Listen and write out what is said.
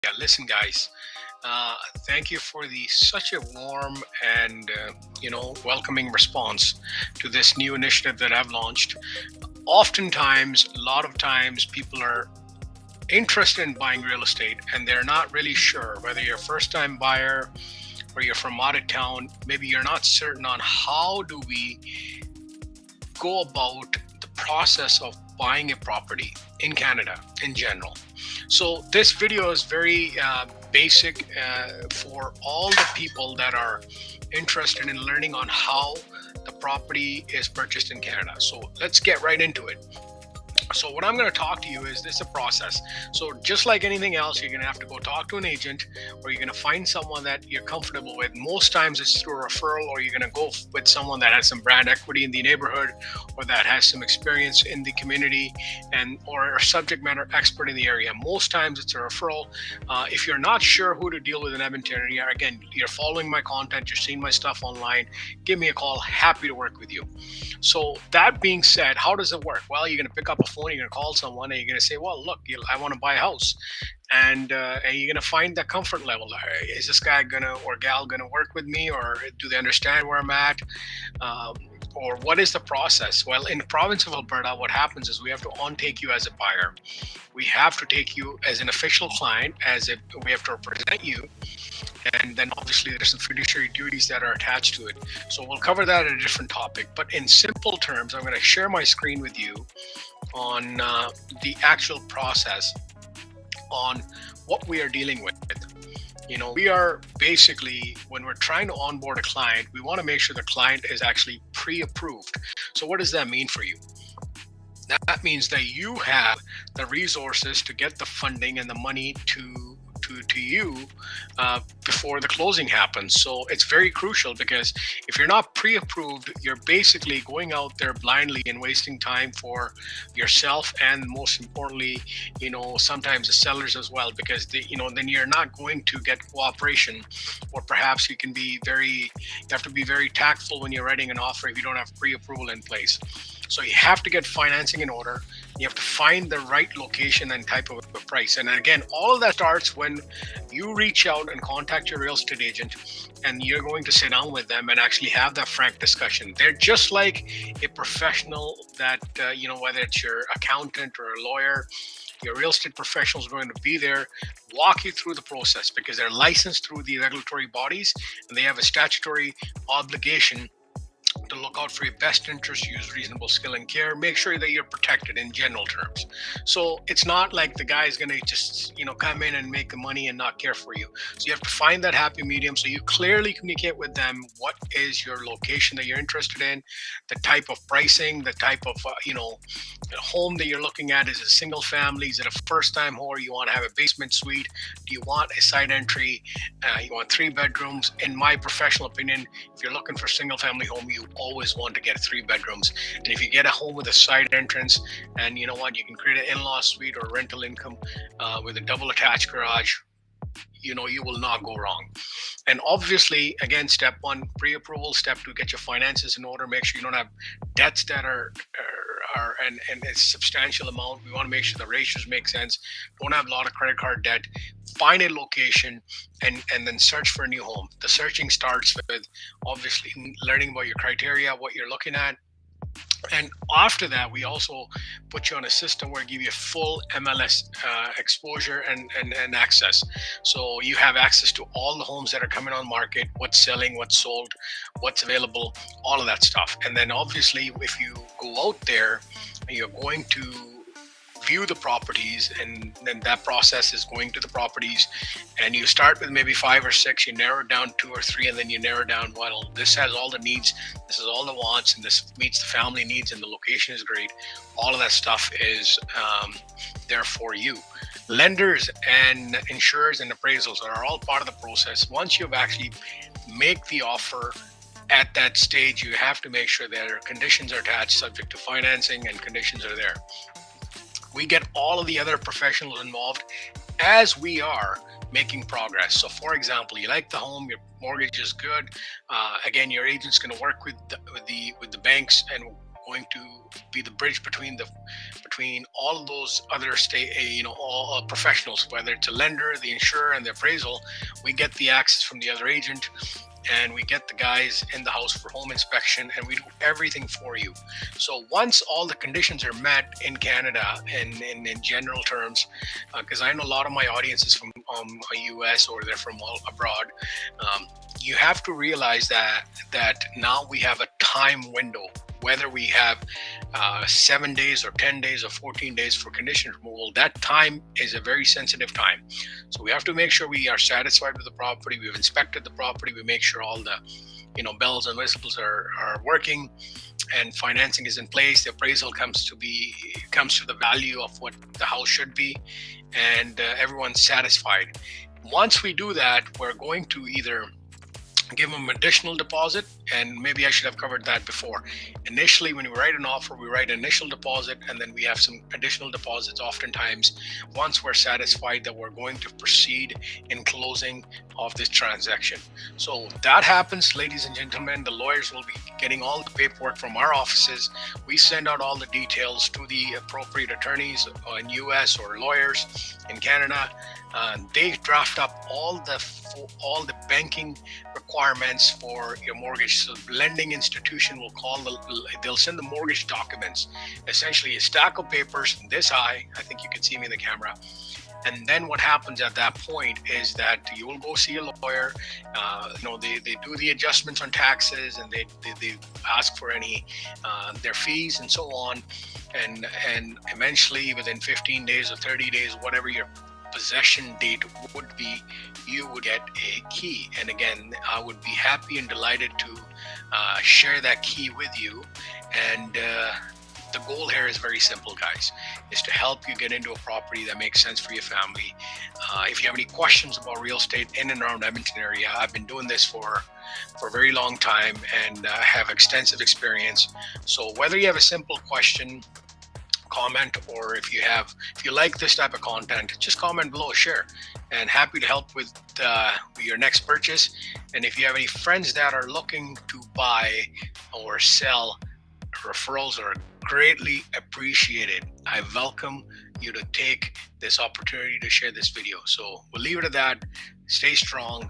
Yeah, listen, guys. Thank you for the such a warm and welcoming response to this new initiative that I've launched. Oftentimes, a lot of times, people are interested in buying real estate and they're not really sure whether you're a first-time buyer or you're from out of town. Maybe you're not certain on how do we go about the process of buying a property in Canada in general. So this video is very basic for all the people that are interested in learning on how the property is purchased in Canada. So let's get right into it. So what I'm going to talk to you is this is a process. So just like anything else, you're going to have to go talk to an agent, or you're going to find someone that you're comfortable with. Most times it's through a referral, or you're going to go with someone that has some brand equity in the neighborhood, or that has some experience in the community, and or a subject matter expert in the area. Most times it's a referral. If you're not sure who to deal with in Edmonton, again, you're following my content, you're seeing my stuff online, give me a call. Happy to work with you. So that being said, how does it work? Well, you're going to pick up a phone, you're going to call someone, and you're going to say, well, look, I want to buy a house. And you're going to find the comfort level. Is this guy or gal going to work with me, or do they understand where I'm at? Um, or what is the process? Well, in the province of Alberta, what happens is we have to on-take you as a buyer. We have to take you as an official client, we have to represent you. And then obviously there's some fiduciary duties that are attached to it. So we'll cover that at a different topic. But in simple terms, I'm going to share my screen with you on the actual process on what we are dealing with. We are basically, when we're trying to onboard a client, we want to make sure the client is actually pre-approved. So what does that mean for you? That means that you have the resources to get the funding and the money to you before the closing happens. So it's very crucial, because if you're not pre-approved, you're basically going out there blindly and wasting time for yourself, and most importantly, sometimes the sellers as well, because then you're not going to get cooperation, or perhaps you have to be very tactful when you're writing an offer if you don't have pre-approval in place. So you have to get financing in order. You have to find the right location and type of a price. And again, all of that starts when you reach out and contact your real estate agent, and you're going to sit down with them and actually have that frank discussion. They're just like a professional that, whether it's your accountant or a lawyer, your real estate professional is going to be there, walk you through the process, because they're licensed through the regulatory bodies and they have a statutory obligation to look out for your best interest, use reasonable skill and care, make sure that you're protected in general terms. So it's not like the guy is going to just, come in and make the money and not care for you. So you have to find that happy medium. So you clearly communicate with them what is your location that you're interested in, the type of pricing, the type of, home that you're looking at. Is it a single family? Is it a first time home? You want to have a basement suite? Do you want a side entry? You want 3 bedrooms? In my professional opinion, if you're looking for single family home, you always want to get 3 bedrooms. And if you get a home with a side entrance, and you know what, you can create an in-law suite or rental income with a double attached garage, you will not go wrong. And obviously, again, step 1, pre-approval. Step 2, get your finances in order. Make sure you don't have debts that are and a substantial amount. We want to make sure the ratios make sense. Don't have a lot of credit card debt. Find a location and then search for a new home. The searching starts with obviously learning about your criteria, what you're looking at. And after that, we also put you on a system where we give you full MLS exposure and access. So you have access to all the homes that are coming on market, what's selling, what's sold, what's available, all of that stuff. And then obviously, if you go out there, you're going to view the properties, and then that process is going to the properties, and you start with maybe 5 or 6, you narrow it down 2 or 3, and then you narrow down, well, this has all the needs, this is all the wants, and this meets the family needs, and the location is great. All of that stuff is there for you. Lenders and insurers and appraisals are all part of the process. Once you've actually make the offer, at that stage, you have to make sure that conditions are attached, subject to financing, and conditions are there. We get all of the other professionals involved as we are making progress. So for example, you like the home, your mortgage is good. Again, your agent's going to work with the banks and going to be the bridge between all of those other all professionals, whether it's a lender, the insurer, and the appraisal. We get the access from the other agent, and we get the guys in the house for home inspection, and we do everything for you. So once all the conditions are met in Canada, in general terms, because I know a lot of my audience is from US, or they're from all abroad, you have to realize that now we have a time window, whether we have 7 days or 10 days or 14 days for condition removal. That time is a very sensitive time. So we have to make sure we are satisfied with the property. We've inspected the property. We make sure all the bells and whistles are working, and financing is in place. The appraisal comes to the value of what the house should be, and everyone's satisfied. Once we do that, we're going to either give them additional deposit, and maybe I should have covered that before. Initially, when we write an offer, we write initial deposit, and then we have some additional deposits oftentimes once we're satisfied that we're going to proceed in closing of this transaction. So that happens, ladies and gentlemen. The lawyers will be getting all the paperwork from our offices. We send out all the details to the appropriate attorneys in US or lawyers in Canada. They draft up all the banking requirements for your mortgage. So the lending institution will they'll send the mortgage documents, essentially a stack of papers this high. I think you can see me in the camera. And then what happens at that point is that you will go see a lawyer. They do the adjustments on taxes, and they ask for any their fees and so on. And eventually, within 15 days or 30 days, whatever your possession date would be, you would get a key. And again, I would be happy and delighted to share that key with you. And the goal here is very simple, guys, is to help you get into a property that makes sense for your family. If you have any questions about real estate in and around Edmonton area, I've been doing this for a very long time and have extensive experience. So whether you have a simple question, comment, or if you like this type of content, just comment below, share, and happy to help with your next purchase. And if you have any friends that are looking to buy or sell, referrals are greatly appreciated. I welcome you to take this opportunity to share this video. So we'll leave it at that. Stay strong.